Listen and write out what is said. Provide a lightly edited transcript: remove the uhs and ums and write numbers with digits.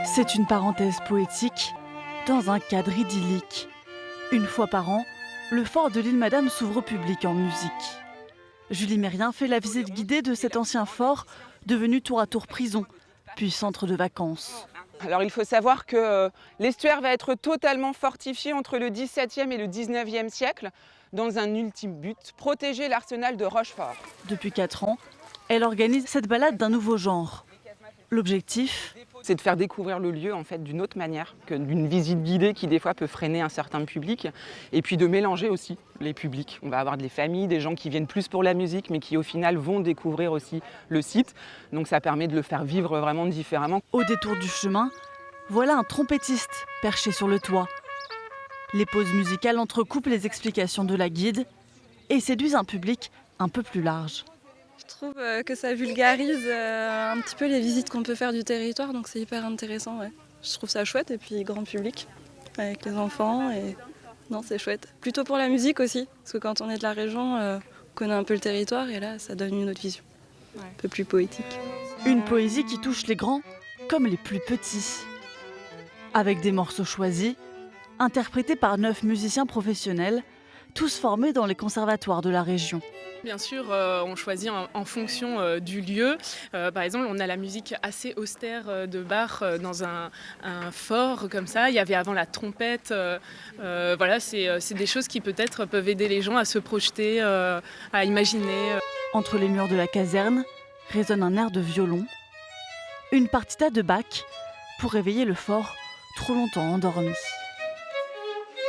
C'est une parenthèse poétique dans un cadre idyllique. Une fois par an, le fort de l'île Madame s'ouvre au public en musique. Julie Mérien fait la visite guidée de cet ancien fort, devenu tour à tour prison, puis centre de vacances. Alors il faut savoir que l'estuaire va être totalement fortifié entre le XVIIe et le XIXe siècle, dans un ultime but, protéger l'arsenal de Rochefort. Depuis 4 ans, elle organise cette balade d'un nouveau genre. L'objectif, C'est de faire découvrir le lieu en fait, d'une autre manière que d'une visite guidée qui des fois peut freiner un certain public, et puis de mélanger aussi les publics. On va avoir des familles, des gens qui viennent plus pour la musique mais qui au final vont découvrir aussi le site. Donc ça permet de le faire vivre vraiment différemment. au détour du chemin, voilà un trompettiste perché sur le toit. Les pauses musicales entrecoupent les explications de la guide et séduisent un public un peu plus large. Je trouve que ça vulgarise un petit peu les visites qu'on peut faire du territoire, donc c'est hyper intéressant. Ouais. Je trouve ça chouette, et puis grand public, avec les enfants. Et... Non, c'est chouette. Plutôt pour la musique aussi, parce que quand on est de la région, on connaît un peu le territoire, et là, ça donne une autre vision, un peu plus poétique. Une poésie qui touche les grands comme les plus petits. Avec des morceaux choisis, interprétés par 9 musiciens professionnels, tous formés dans les conservatoires de la région. Bien sûr, on choisit en fonction du lieu. Par exemple, on a la musique assez austère de Bach dans un fort comme ça. Il y avait avant la trompette. Voilà, c'est des choses qui peut-être peuvent aider les gens à se projeter, à imaginer. Entre les murs de la caserne résonne un air de violon, une partita de Bach pour réveiller le fort trop longtemps endormi.